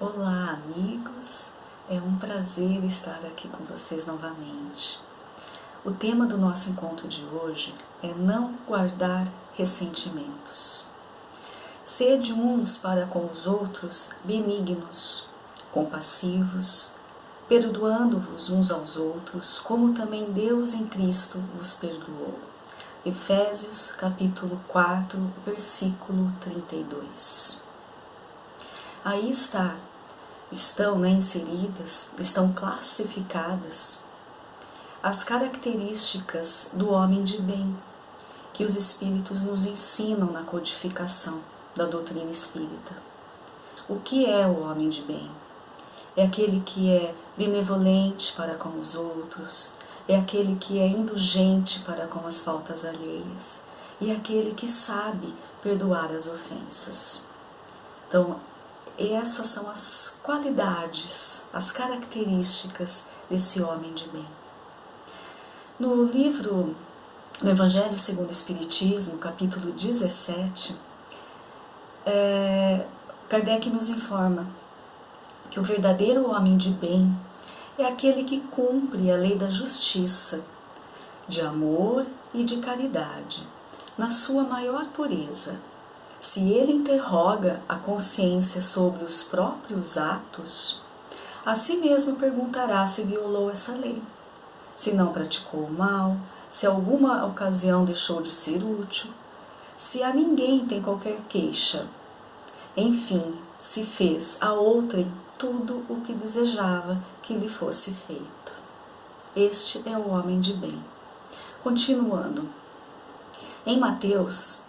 Olá, amigos! É um prazer estar aqui com vocês novamente. O tema do nosso encontro de hoje é não guardar ressentimentos. Sede uns para com os outros benignos, compassivos, perdoando-vos uns aos outros, como também Deus em Cristo vos perdoou. Efésios capítulo 4, versículo 32. Aí estão inseridas, estão classificadas as características do homem de bem, que os espíritos nos ensinam na codificação da doutrina espírita. O que é o homem de bem? É aquele que é benevolente para com os outros, é aquele que é indulgente para com as faltas alheias, e é aquele que sabe perdoar as ofensas. Então, essas são as qualidades, as características desse homem de bem. No Evangelho segundo o Espiritismo, capítulo 17, Kardec nos informa que o verdadeiro homem de bem é aquele que cumpre a lei da justiça, de amor e de caridade, na sua maior pureza. Se ele interroga a consciência sobre os próprios atos, a si mesmo perguntará se violou essa lei, se não praticou o mal, se alguma ocasião deixou de ser útil, se a ninguém tem qualquer queixa. Enfim, se fez a outrem tudo o que desejava que lhe fosse feito. Este é o homem de bem. Continuando, em Mateus,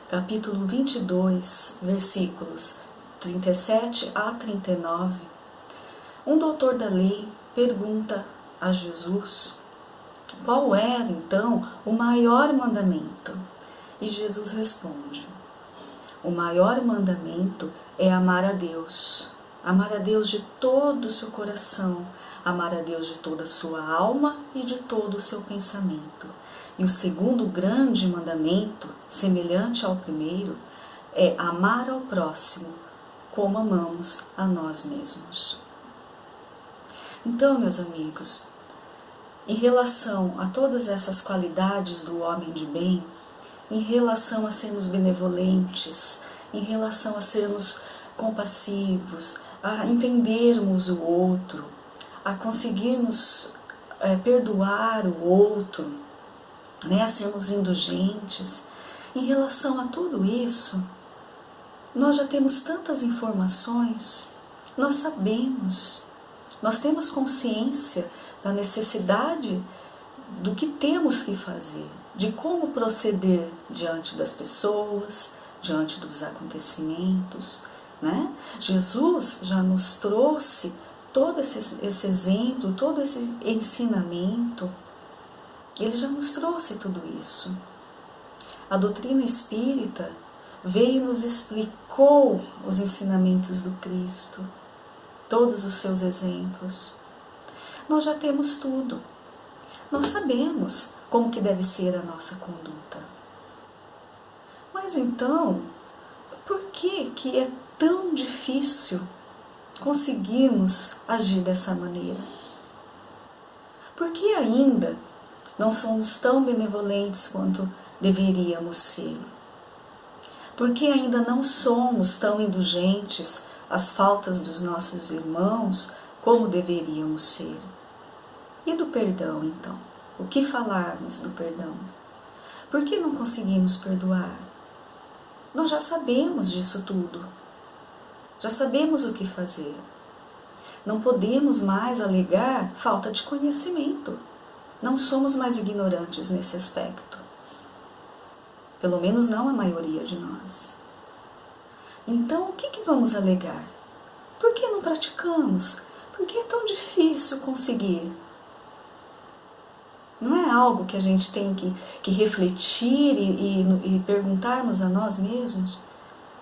capítulo 22, versículos 37 a 39, um doutor da lei pergunta a Jesus qual era, então, o maior mandamento. E Jesus responde: o maior mandamento é amar a Deus de todo o seu coração, amar a Deus de toda a sua alma e de todo o seu pensamento. E o segundo grande mandamento, semelhante ao primeiro, é amar ao próximo como amamos a nós mesmos. Então, meus amigos, em relação a todas essas qualidades do homem de bem, em relação a sermos benevolentes, em relação a sermos compassivos, a entendermos o outro, a conseguirmos perdoar o outro, a sermos indulgentes, em relação a tudo isso, nós já temos tantas informações, nós sabemos, nós temos consciência da necessidade do que temos que fazer, de como proceder diante das pessoas, diante dos acontecimentos, né? Jesus já nos trouxe todo esse exemplo, todo esse ensinamento. Ele já nos trouxe tudo isso. A doutrina espírita veio e nos explicou os ensinamentos do Cristo, todos os seus exemplos. Nós já temos tudo. Nós sabemos como que deve ser a nossa conduta. Mas então, por que é tão difícil conseguirmos agir dessa maneira? Por que ainda não somos tão benevolentes quanto deveríamos ser? Por que ainda não somos tão indulgentes às faltas dos nossos irmãos como deveríamos ser? E do perdão, então? O que falarmos do perdão? Por que não conseguimos perdoar? Nós já sabemos disso tudo. Já sabemos o que fazer. Não podemos mais alegar falta de conhecimento. Não somos mais ignorantes nesse aspecto. Pelo menos não a maioria de nós. Então, o que vamos alegar? Por que não praticamos? Por que é tão difícil conseguir? Não é algo que a gente tem que refletir e perguntarmos a nós mesmos?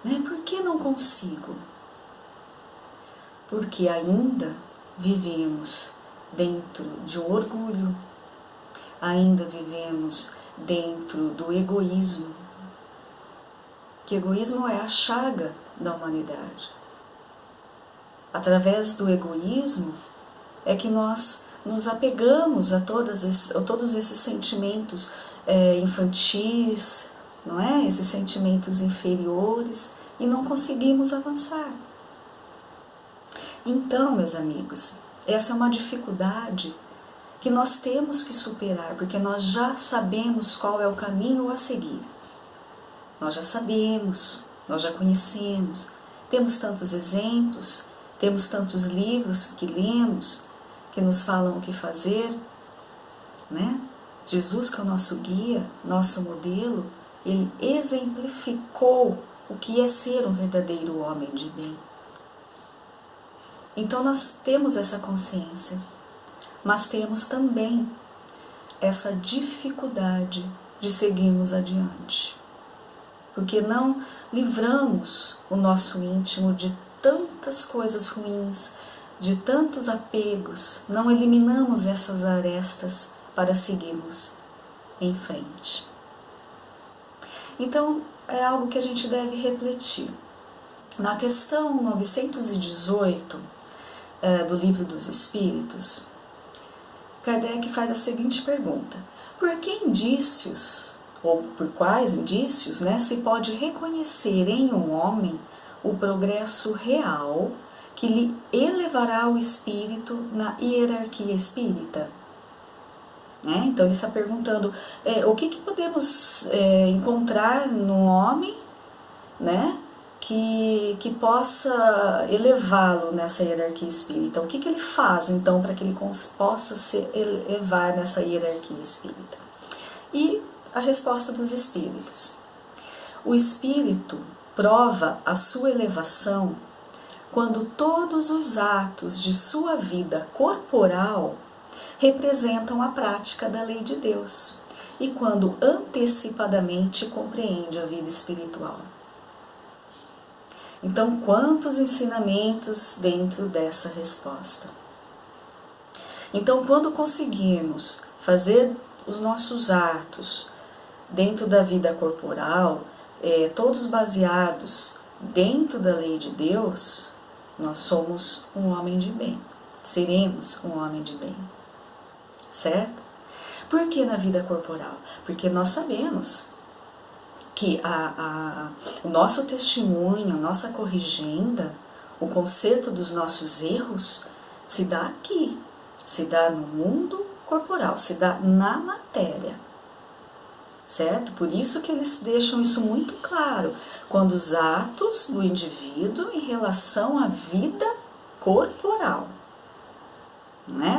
Né? Por que não consigo? Porque ainda vivemos dentro de um orgulho, ainda vivemos dentro do egoísmo, que egoísmo é a chaga da humanidade. através do egoísmo, é que nós nos apegamos a todos esses sentimentos infantis, não é? Esses sentimentos inferiores, e não conseguimos avançar. Então, meus amigos, essa é uma dificuldade que nós temos que superar, porque nós já sabemos qual é o caminho a seguir. Nós já sabemos, nós já conhecemos, temos tantos exemplos, temos tantos livros que lemos, que nos falam o que fazer, né? Jesus, que é o nosso guia, nosso modelo, ele exemplificou o que é ser um verdadeiro homem de bem. Então nós temos essa consciência, mas temos também essa dificuldade de seguirmos adiante, porque não livramos o nosso íntimo de tantas coisas ruins, de tantos apegos, não eliminamos essas arestas para seguirmos em frente. Então, é algo que a gente deve refletir. Na questão 918 do Livro dos Espíritos, Kardec faz a seguinte pergunta: por que indícios, ou por quais indícios, se pode reconhecer em um homem o progresso real que lhe elevará o espírito na hierarquia espírita? Então ele está perguntando o que podemos encontrar no homem, que possa elevá-lo nessa hierarquia espírita. O que ele faz então para que ele possa se elevar nessa hierarquia espírita? E a resposta dos espíritos: o espírito prova a sua elevação quando todos os atos de sua vida corporal representam a prática da lei de Deus e quando antecipadamente compreende a vida espiritual. Então, quantos ensinamentos dentro dessa resposta? Então, quando conseguirmos fazer os nossos atos dentro da vida corporal, todos baseados dentro da lei de Deus, nós somos um homem de bem, seremos um homem de bem, certo? Por que na vida corporal? Porque nós sabemos que o nosso testemunho, a nossa corrigenda, o conserto dos nossos erros, se dá aqui, se dá no mundo corporal, se dá na matéria, certo? Por isso que eles deixam isso muito claro, quando os atos do indivíduo em relação à vida corporal.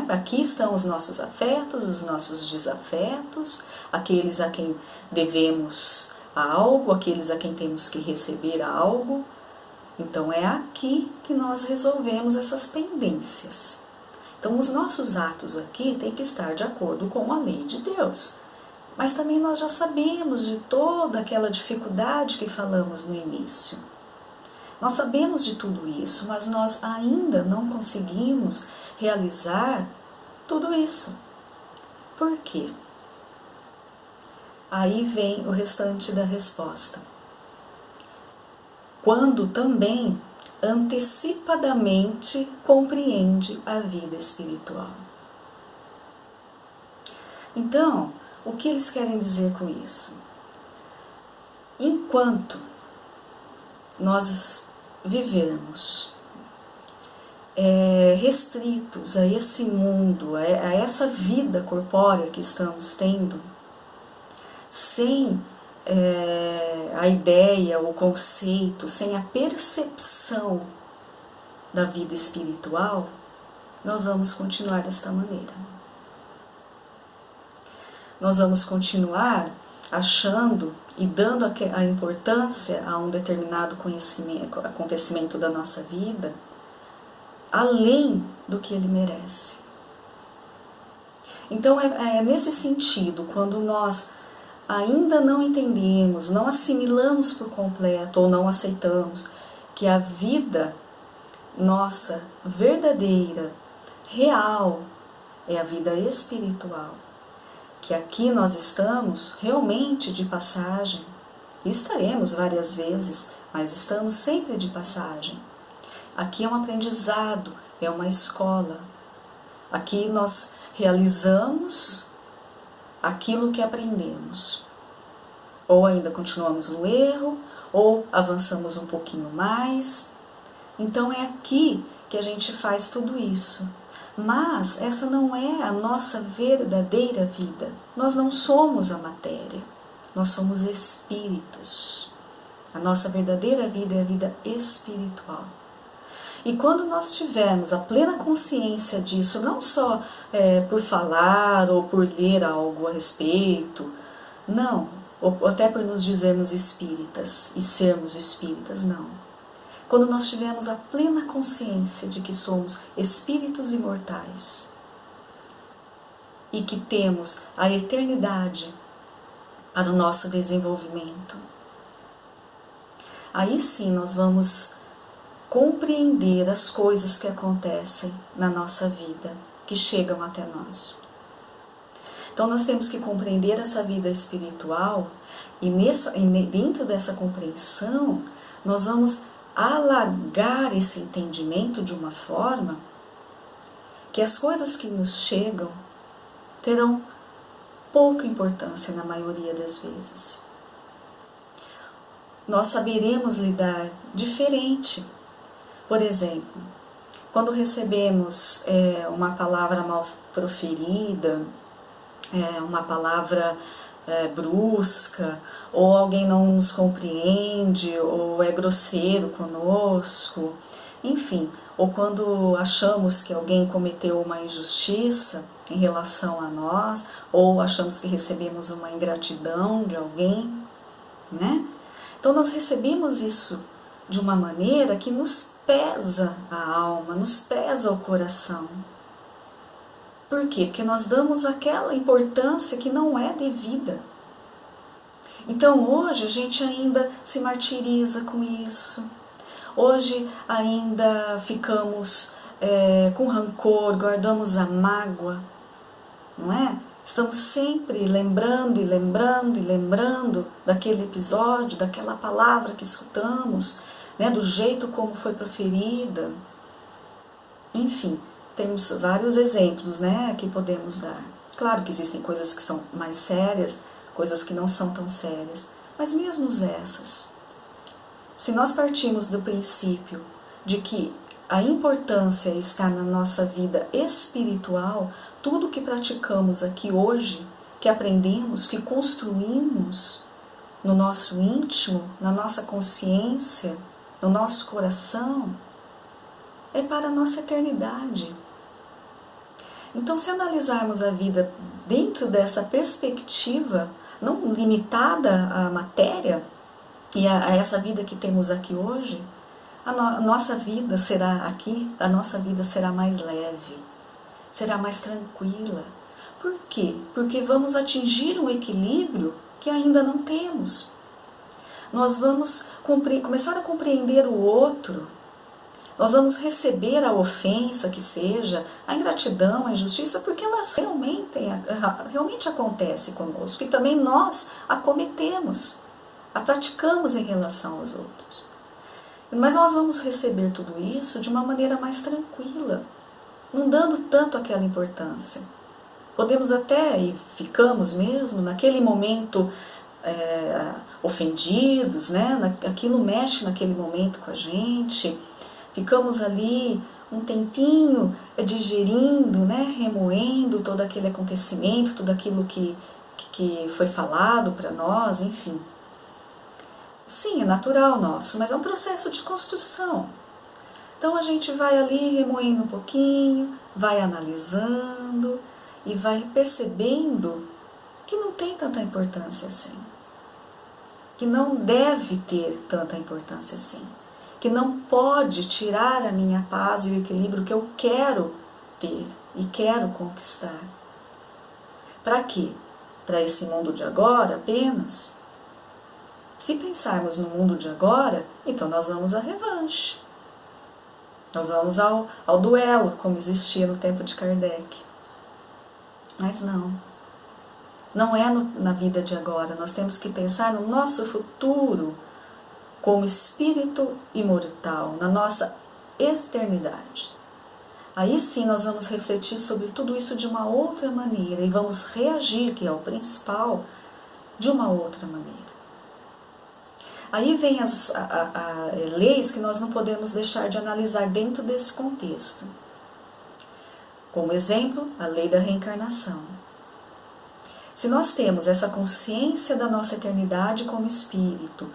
Aqui estão os nossos afetos, os nossos desafetos, aqueles a quem devemos algo, aqueles a quem temos que receber algo. Então é aqui que nós resolvemos essas pendências. Então os nossos atos aqui têm que estar de acordo com a lei de Deus. Mas também nós já sabemos de toda aquela dificuldade que falamos no início. Nós sabemos de tudo isso, mas nós ainda não conseguimos realizar tudo isso. Por quê? Aí vem o restante da resposta. Quando também antecipadamente compreende a vida espiritual. Então, o que eles querem dizer com isso? Enquanto nós vivermos restritos a esse mundo, a essa vida corpórea que estamos tendo, sem a ideia, o conceito, sem a percepção da vida espiritual, nós vamos continuar desta maneira. Nós vamos continuar achando e dando a importância a um determinado acontecimento da nossa vida além do que ele merece. Então é nesse sentido, quando nós ainda não entendemos, não assimilamos por completo ou não aceitamos que a vida nossa verdadeira, real, é a vida espiritual, que aqui nós estamos realmente de passagem, e estaremos várias vezes, mas estamos sempre de passagem. Aqui é um aprendizado, é uma escola. Aqui nós realizamos aquilo que aprendemos. Ou ainda continuamos no erro, ou avançamos um pouquinho mais. Então é aqui que a gente faz tudo isso. Mas essa não é a nossa verdadeira vida. Nós não somos a matéria, nós somos espíritos. A nossa verdadeira vida é a vida espiritual. E quando nós tivermos a plena consciência disso, não só por falar ou por ler algo a respeito, não, ou até por nos dizermos espíritas e sermos espíritas, não. Quando nós tivermos a plena consciência de que somos espíritos imortais e que temos a eternidade para o nosso desenvolvimento, aí sim nós vamos compreender as coisas que acontecem na nossa vida, que chegam até nós. Então nós temos que compreender essa vida espiritual e dentro dessa compreensão nós vamos alargar esse entendimento de uma forma que as coisas que nos chegam terão pouca importância na maioria das vezes. Nós saberemos lidar diferente. Por exemplo, quando recebemos uma palavra mal proferida, uma palavra brusca, ou alguém não nos compreende, ou é grosseiro conosco, enfim, ou quando achamos que alguém cometeu uma injustiça em relação a nós, ou achamos que recebemos uma ingratidão de alguém, né? Então nós recebemos isso de uma maneira que nos pesa a alma, nos pesa o coração. Por quê? Porque nós damos aquela importância que não é devida. Então hoje a gente ainda se martiriza com isso. Hoje ainda ficamos com rancor, guardamos a mágoa, não é? Estamos sempre lembrando e lembrando e lembrando daquele episódio, daquela palavra que escutamos, né, do jeito como foi proferida. Enfim, temos vários exemplos, né, que podemos dar. Claro que existem coisas que são mais sérias, coisas que não são tão sérias, mas mesmo essas. Se nós partimos do princípio de que a importância está na nossa vida espiritual, tudo que praticamos aqui hoje, que aprendemos, que construímos no nosso íntimo, na nossa consciência, no nosso coração, é para a nossa eternidade. Então, se analisarmos a vida dentro dessa perspectiva, não limitada à matéria e a essa vida que temos aqui hoje, a nossa vida será aqui, a nossa vida será mais leve, será mais tranquila. Por quê? Porque vamos atingir um equilíbrio que ainda não temos. Nós vamos começar a compreender o outro, nós vamos receber a ofensa que seja, a ingratidão, a injustiça, porque elas realmente acontecem conosco e também nós a cometemos, a praticamos em relação aos outros. Mas nós vamos receber tudo isso de uma maneira mais tranquila, não dando tanto aquela importância. Podemos até, e ficamos mesmo, naquele momento ofendidos, né? Aquilo mexe naquele momento com a gente, ficamos ali um tempinho digerindo, né? Remoendo todo aquele acontecimento, tudo aquilo que foi falado para nós, enfim. Sim, é natural nosso, mas é um processo de construção. Então a gente vai ali remoendo um pouquinho, vai analisando e vai percebendo que não tem tanta importância assim. Que não deve ter tanta importância assim. Que não pode tirar a minha paz e o equilíbrio que eu quero ter e quero conquistar. Para quê? Para esse mundo de agora apenas? Se pensarmos no mundo de agora, então nós vamos à revanche. Nós vamos ao duelo, como existia no tempo de Kardec. Mas não. Não é na vida de agora. Nós temos que pensar no nosso futuro como espírito imortal, na nossa eternidade. Aí sim nós vamos refletir sobre tudo isso de uma outra maneira e vamos reagir, que é o principal, de uma outra maneira. Aí vem as leis que nós não podemos deixar de analisar dentro desse contexto. Como exemplo, a lei da reencarnação. Se nós temos essa consciência da nossa eternidade como espírito,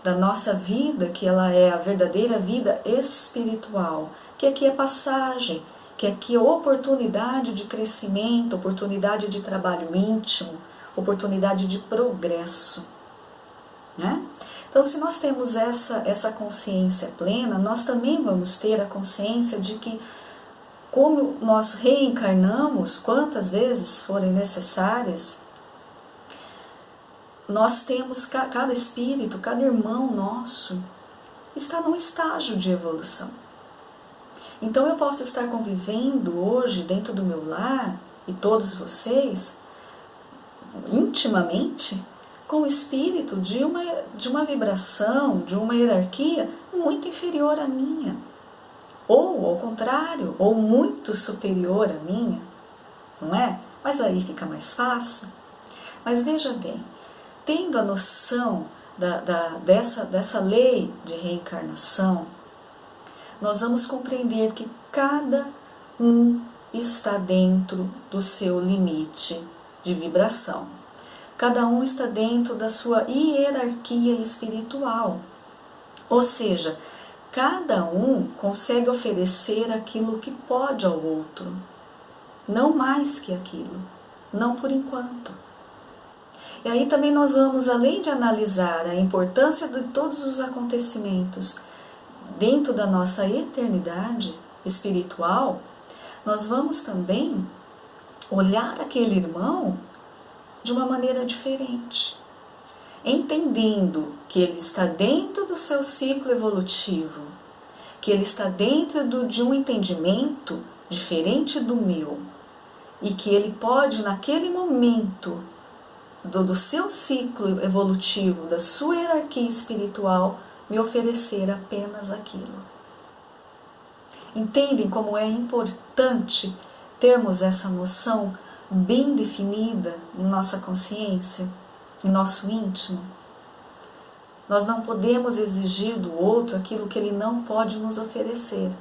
da nossa vida, que ela é a verdadeira vida espiritual, que aqui é passagem, que aqui é oportunidade de crescimento, oportunidade de trabalho íntimo, oportunidade de progresso, né? Então, se nós temos essa consciência plena, nós também vamos ter a consciência de que, como nós reencarnamos, quantas vezes forem necessárias, nós temos, cada espírito, cada irmão nosso, está num estágio de evolução. Então, eu posso estar convivendo hoje dentro do meu lar, e todos vocês, intimamente, com o espírito de uma vibração, de uma hierarquia muito inferior à minha. Ou, ao contrário, ou muito superior à minha, não é? Mas aí fica mais fácil. Mas veja bem, tendo a noção dessa lei de reencarnação, nós vamos compreender que cada um está dentro do seu limite de vibração. Cada um está dentro da sua hierarquia espiritual. Ou seja, cada um consegue oferecer aquilo que pode ao outro, não mais que aquilo, não por enquanto. E aí também nós vamos, além de analisar a importância de todos os acontecimentos dentro da nossa eternidade espiritual, nós vamos também olhar aquele irmão de uma maneira diferente, entendendo que ele está dentro do seu ciclo evolutivo, que ele está dentro de um entendimento diferente do meu, e que ele pode, naquele momento do seu ciclo evolutivo, da sua hierarquia espiritual, me oferecer apenas aquilo. Entendem como é importante termos essa noção bem definida em nossa consciência, em nosso íntimo? Nós não podemos exigir do outro aquilo que ele não pode nos oferecer.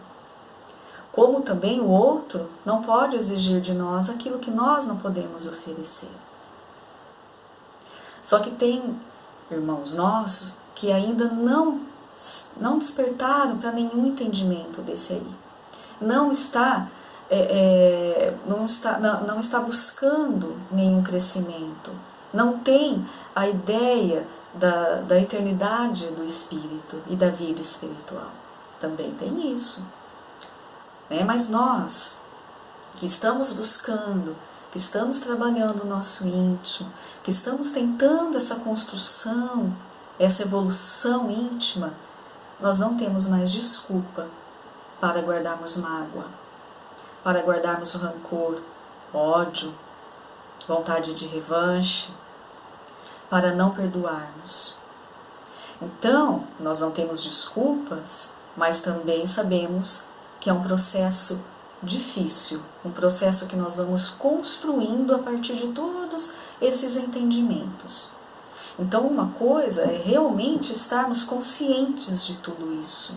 Como também o outro não pode exigir de nós aquilo que nós não podemos oferecer. Só que tem irmãos nossos que ainda não despertaram para nenhum entendimento desse aí. Não está buscando nenhum crescimento, não tem a ideia da eternidade do espírito e da vida espiritual. Também tem isso. Mas nós, que estamos buscando, que estamos trabalhando o nosso íntimo, que estamos tentando essa construção, essa evolução íntima, nós não temos mais desculpa para guardarmos mágoa, para guardarmos o rancor, ódio, vontade de revanche, para não perdoarmos. Então, nós não temos desculpas, mas também sabemos que é um processo difícil, um processo que nós vamos construindo a partir de todos esses entendimentos. Então, uma coisa é realmente estarmos conscientes de tudo isso,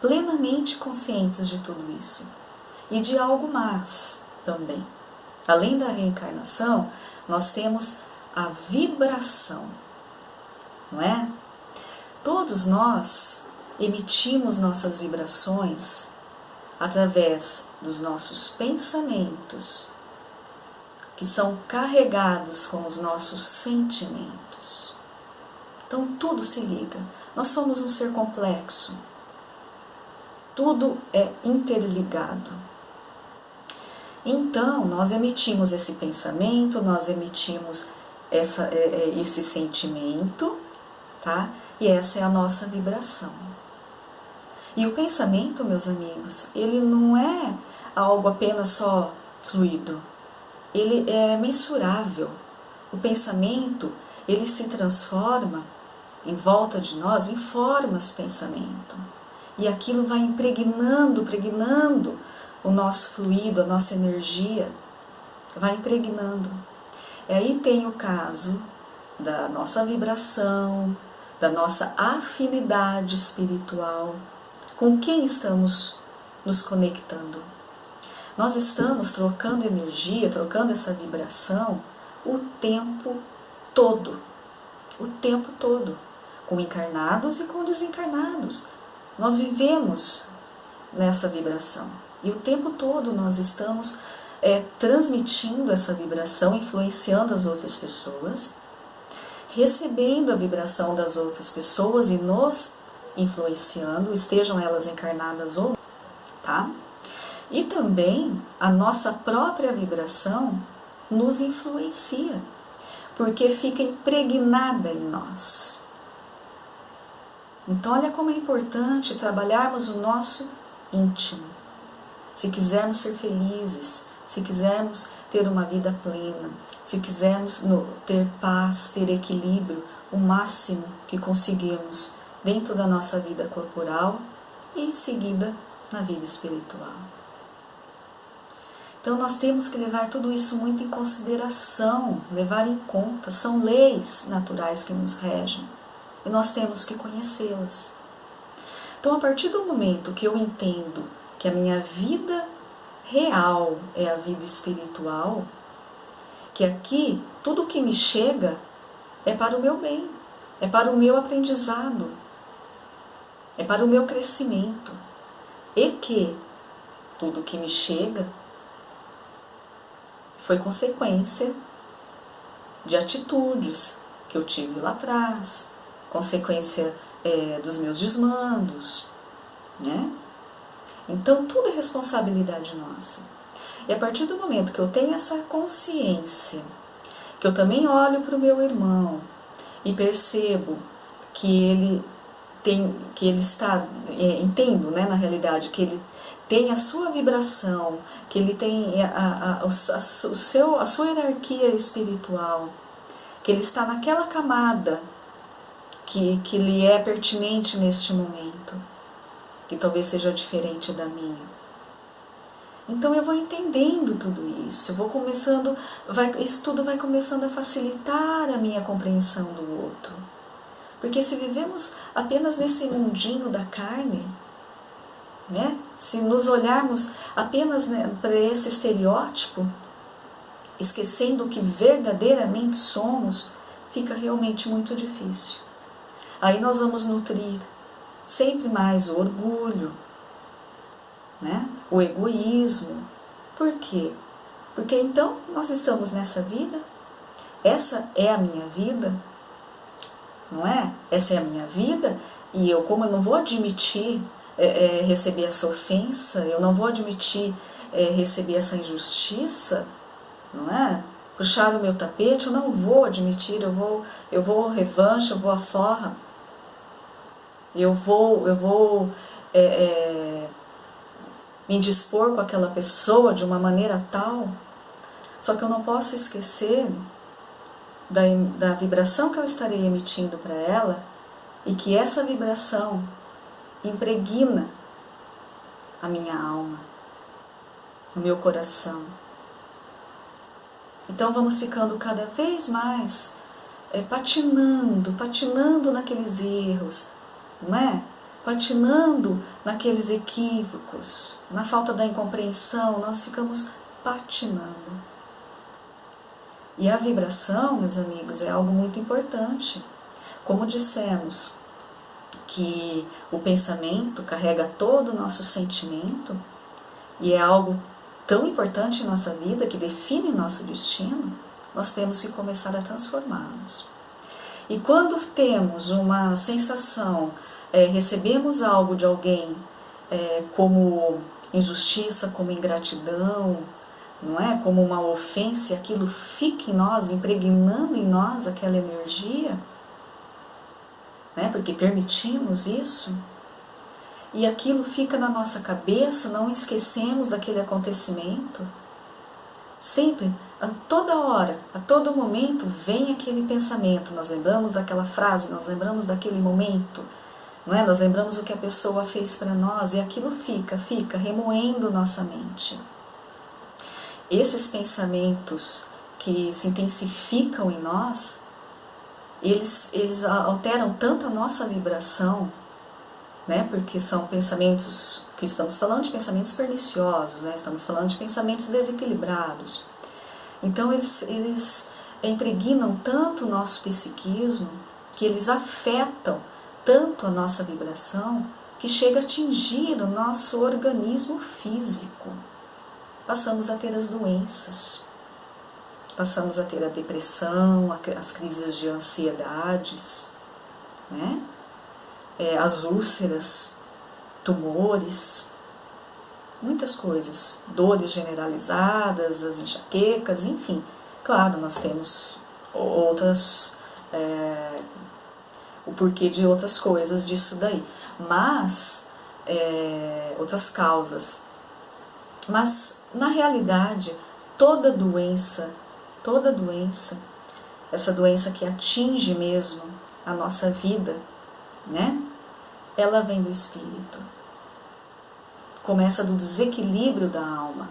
plenamente conscientes de tudo isso, e de algo mais também. Além da reencarnação, nós temos a vibração, não é? Todos nós emitimos nossas vibrações através dos nossos pensamentos, que são carregados com os nossos sentimentos. Então tudo se liga. Nós somos um ser complexo. Tudo é interligado. Então, nós emitimos esse pensamento, nós emitimos esse sentimento, tá? E essa é a nossa vibração. E o pensamento, meus amigos, ele não é algo apenas só fluido. Ele é mensurável. O pensamento, ele se transforma em volta de nós em formas de pensamento. e aquilo vai impregnando o nosso fluido, a nossa energia, vai impregnando. E aí tem o caso da nossa vibração, da nossa afinidade espiritual, com quem estamos nos conectando. Nós estamos trocando energia, trocando essa vibração o tempo todo, com encarnados e com desencarnados. Nós vivemos nessa vibração e o tempo todo nós estamos transmitindo essa vibração, influenciando as outras pessoas, recebendo a vibração das outras pessoas e nos influenciando, estejam elas encarnadas ou não, tá? E também a nossa própria vibração nos influencia, porque fica impregnada em nós. Então olha como é importante trabalharmos o nosso íntimo. Se quisermos ser felizes, se quisermos ter uma vida plena, se quisermos ter paz, ter equilíbrio, o máximo que conseguirmos dentro da nossa vida corporal e em seguida na vida espiritual. Então nós temos que levar tudo isso muito em consideração, levar em conta, são leis naturais que nos regem e nós temos que conhecê-las. Então a partir do momento que eu entendo que a minha vida real é a vida espiritual, que aqui tudo que me chega é para o meu bem, é para o meu aprendizado, é para o meu crescimento, e que tudo que me chega foi consequência de atitudes que eu tive lá atrás, consequência dos meus desmandos, né? Então tudo é responsabilidade nossa. E a partir do momento que eu tenho essa consciência, que eu também olho para o meu irmão e percebo que ele está, entendo, né, na realidade, que ele tem a sua vibração, que ele tem a sua hierarquia espiritual, que ele está naquela camada que lhe é pertinente neste momento, que talvez seja diferente da minha. Então eu vou entendendo tudo isso, eu vou começando, isso tudo vai começando a facilitar a minha compreensão do outro. Porque se vivemos apenas nesse mundinho da carne, né? Se nos olharmos apenas, né, para esse estereótipo, esquecendo o que verdadeiramente somos, fica realmente muito difícil. Aí nós vamos nutrir sempre mais o orgulho, né? O egoísmo. Por quê? Porque então nós estamos nessa vida, essa é a minha vida, não é? Essa é a minha vida, e eu, como eu não vou admitir receber essa ofensa, eu não vou admitir receber essa injustiça, não é? Puxar o meu tapete, eu não vou admitir, eu vou revanche, eu vou à forra, eu vou me indispor com aquela pessoa de uma maneira tal. Só que eu não posso esquecer da vibração que eu estarei emitindo para ela, e que essa vibração impregna a minha alma, o meu coração. Então vamos ficando cada vez mais patinando naqueles erros, não é? Patinando naqueles equívocos, na falta da incompreensão, nós ficamos patinando. E a vibração, meus amigos, é algo muito importante. Como dissemos, que o pensamento carrega todo o nosso sentimento, e é algo tão importante em nossa vida, que define nosso destino, nós temos que começar a transformá-los. E quando temos uma sensação, recebemos algo de alguém como injustiça, como ingratidão, não é? Como uma ofensa, aquilo fica em nós, impregnando em nós aquela energia, né? Porque permitimos isso, e aquilo fica na nossa cabeça, não esquecemos daquele acontecimento. Sempre, a toda hora, a todo momento, vem aquele pensamento, nós lembramos daquela frase, nós lembramos daquele momento, não é? Nós lembramos o que a pessoa fez para nós e aquilo fica remoendo nossa mente. Esses pensamentos que se intensificam em nós, eles alteram tanto a nossa vibração, né? Porque são pensamentos que estamos falando de pensamentos perniciosos, né? Estamos falando de pensamentos desequilibrados. Então eles impregnam tanto o nosso psiquismo que eles afetam tanto a nossa vibração que chega a atingir o nosso organismo físico. Passamos a ter as doenças, passamos a ter a depressão, as crises de ansiedades, né? As úlceras, tumores, muitas coisas, dores generalizadas, as enxaquecas, enfim. Claro, nós temos outras, o porquê de outras coisas disso daí, mas, outras causas. Mas, na realidade, toda doença, essa doença que atinge mesmo a nossa vida, né? Ela vem do espírito. Começa do desequilíbrio da alma.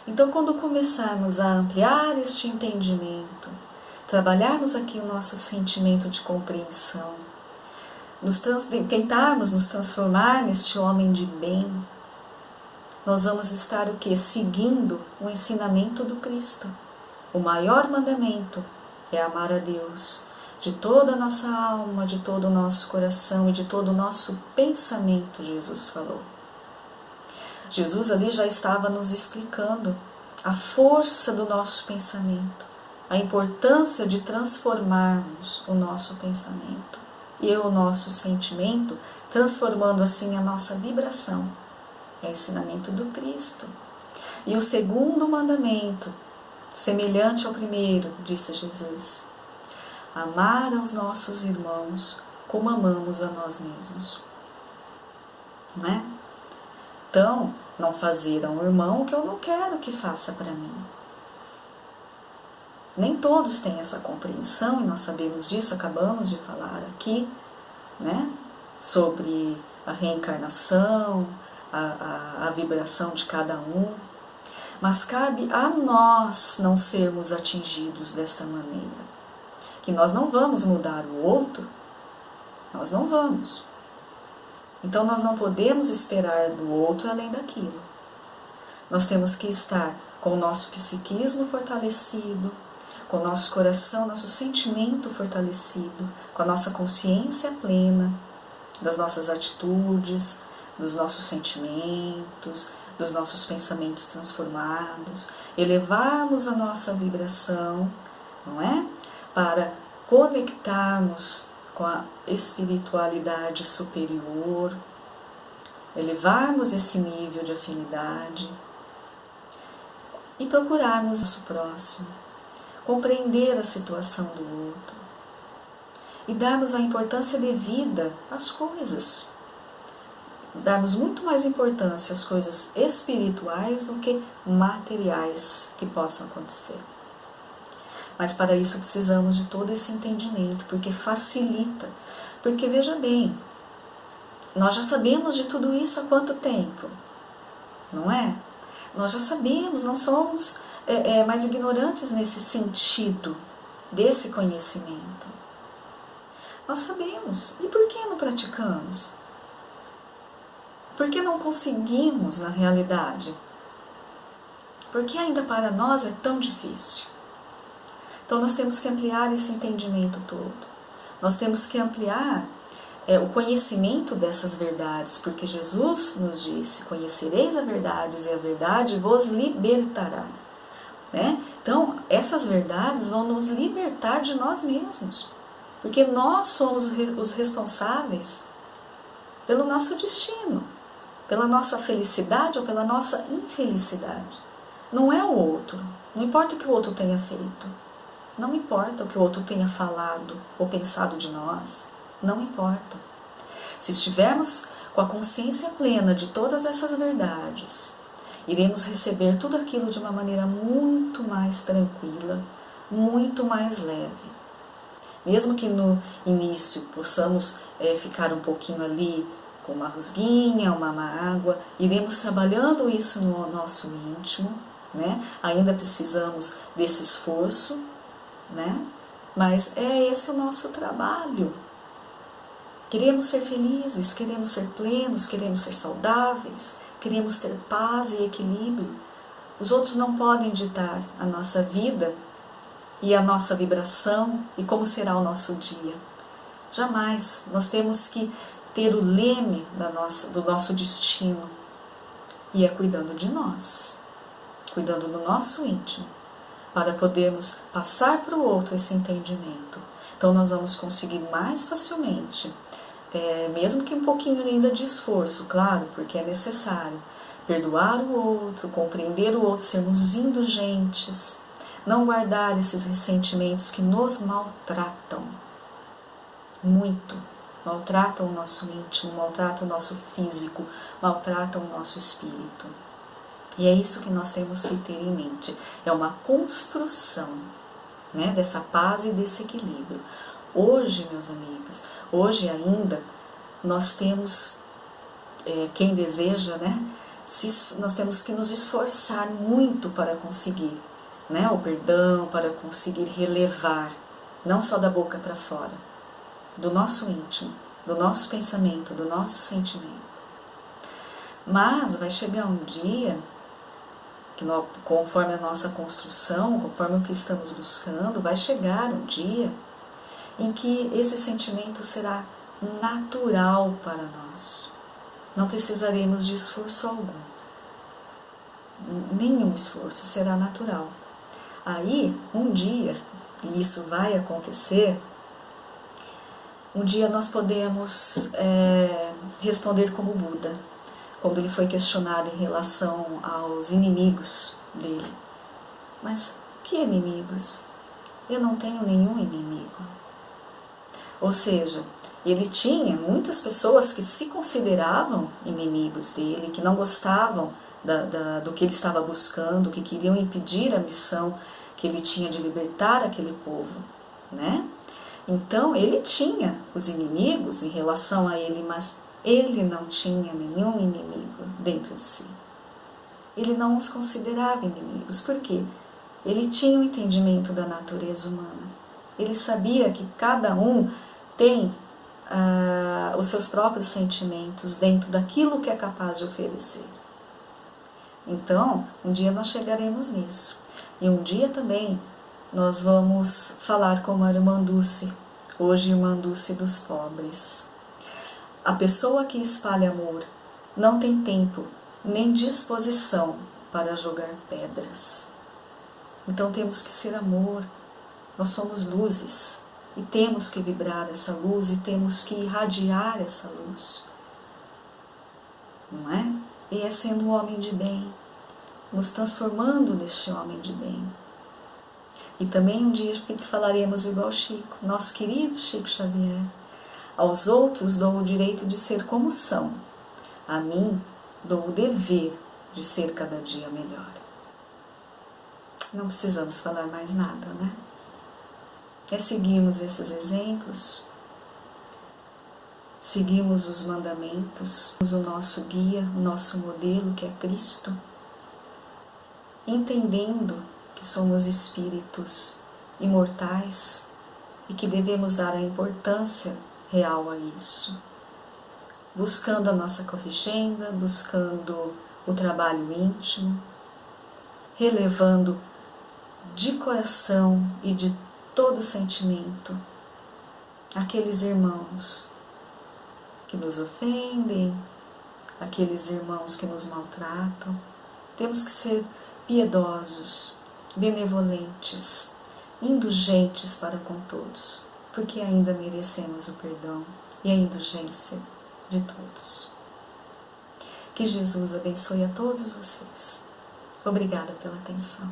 Então, quando começarmos a ampliar este entendimento, trabalharmos aqui o nosso sentimento de compreensão, tentarmos nos transformar neste homem de bem, nós vamos estar o quê? Seguindo o ensinamento do Cristo. O maior mandamento é amar a Deus de toda a nossa alma, de todo o nosso coração e de todo o nosso pensamento, Jesus falou. Jesus ali já estava nos explicando a força do nosso pensamento, a importância de transformarmos o nosso pensamento e o nosso sentimento, transformando assim a nossa vibração. É o ensinamento do Cristo. E o segundo mandamento, semelhante ao primeiro, disse Jesus: amar aos nossos irmãos como amamos a nós mesmos. Não é? Então, não fazer a um irmão o que eu não quero que faça para mim. Nem todos têm essa compreensão, e nós sabemos disso, acabamos de falar aqui, né? Sobre a reencarnação, a vibração de cada um. Mas cabe a nós não sermos atingidos dessa maneira. Que nós não vamos mudar o outro, nós não vamos. Então nós não podemos esperar do outro além daquilo. Nós temos que estar com o nosso psiquismo fortalecido, com o nosso coração, nosso sentimento fortalecido, com a nossa consciência plena das nossas atitudes, dos nossos sentimentos, dos nossos pensamentos transformados, elevarmos a nossa vibração, não é? Para conectarmos com a espiritualidade superior, elevarmos esse nível de afinidade e procurarmos o nosso próximo, compreender a situação do outro e darmos a importância devida às coisas. Darmos muito mais importância às coisas espirituais do que materiais que possam acontecer. Mas para isso precisamos de todo esse entendimento, porque facilita. Porque veja bem, nós já sabemos de tudo isso há quanto tempo? Não é? Nós já sabemos, não somos mais ignorantes nesse sentido desse conhecimento. Nós sabemos. E por que não praticamos? Por que não conseguimos na realidade? Porque ainda para nós é tão difícil. Então nós temos que ampliar esse entendimento todo. Nós temos que ampliar o conhecimento dessas verdades, porque Jesus nos disse: conhecereis a verdade e a verdade vos libertará. Né? Então essas verdades vão nos libertar de nós mesmos, porque nós somos os responsáveis pelo nosso destino, pela nossa felicidade ou pela nossa infelicidade. Não é o outro, não importa o que o outro tenha feito, não importa o que o outro tenha falado ou pensado de nós, não importa. Se estivermos com a consciência plena de todas essas verdades, iremos receber tudo aquilo de uma maneira muito mais tranquila, muito mais leve. Mesmo que no início possamos ficar um pouquinho ali com uma rusguinha, uma mágoa, iremos trabalhando isso no nosso íntimo, né? Ainda precisamos desse esforço, né? Mas é esse o nosso trabalho. Queremos ser felizes, queremos ser plenos, queremos ser saudáveis, queremos ter paz e equilíbrio. Os outros não podem ditar a nossa vida e a nossa vibração e como será o nosso dia. Jamais. Nós temos que ter o leme do nosso destino, e é cuidando de nós, cuidando do nosso íntimo, para podermos passar para o outro esse entendimento. Então nós vamos conseguir mais facilmente, mesmo que um pouquinho ainda de esforço, claro, porque é necessário, perdoar o outro, compreender o outro, sermos indulgentes, não guardar esses ressentimentos que nos maltratam muito, maltratam o nosso íntimo, maltratam o nosso físico, maltratam o nosso espírito. E é isso que nós temos que ter em mente. É uma construção, né, dessa paz e desse equilíbrio. Hoje, meus amigos, hoje ainda, nós temos, quem deseja, né, nós temos que nos esforçar muito para conseguir, né, o perdão, para conseguir relevar, não só da boca para fora, do nosso íntimo, do nosso pensamento, do nosso sentimento. Mas vai chegar um dia, que conforme a nossa construção, conforme o que estamos buscando, vai chegar um dia em que esse sentimento será natural para nós. Não precisaremos de esforço algum. Nenhum esforço, será natural. Aí, um dia, e isso vai acontecer, um dia nós podemos responder como Buda, quando ele foi questionado em relação aos inimigos dele. Mas que inimigos? Eu não tenho nenhum inimigo. Ou seja, ele tinha muitas pessoas que se consideravam inimigos dele, que não gostavam do que ele estava buscando, que queriam impedir a missão que ele tinha de libertar aquele povo, né? Então, ele tinha os inimigos em relação a ele, mas ele não tinha nenhum inimigo dentro de si. Ele não os considerava inimigos. Por quê? Ele tinha um entendimento da natureza humana. Ele sabia que cada um tem os seus próprios sentimentos dentro daquilo que é capaz de oferecer. Então, um dia nós chegaremos nisso. E um dia também nós vamos falar como a irmã Dulce, hoje irmã Dulce dos pobres. A pessoa que espalha amor não tem tempo nem disposição para jogar pedras. Então temos que ser amor, nós somos luzes e temos que vibrar essa luz e temos que irradiar essa luz. Não é? E é sendo um homem de bem, nos transformando neste homem de bem. E também um dia falaremos igual Chico, nosso querido Chico Xavier. Aos outros dou o direito de ser como são. A mim dou o dever de ser cada dia melhor. Não precisamos falar mais nada, né? É seguirmos esses exemplos, seguimos os mandamentos, o nosso guia, o nosso modelo, que é Cristo, entendendo que somos espíritos imortais e que devemos dar a importância real a isso, buscando a nossa corrigenda, buscando o trabalho íntimo, relevando de coração e de todo sentimento aqueles irmãos que nos ofendem, aqueles irmãos que nos maltratam. Temos que ser piedosos, benevolentes, indulgentes para com todos, porque ainda merecemos o perdão e a indulgência de todos. Que Jesus abençoe a todos vocês. Obrigada pela atenção.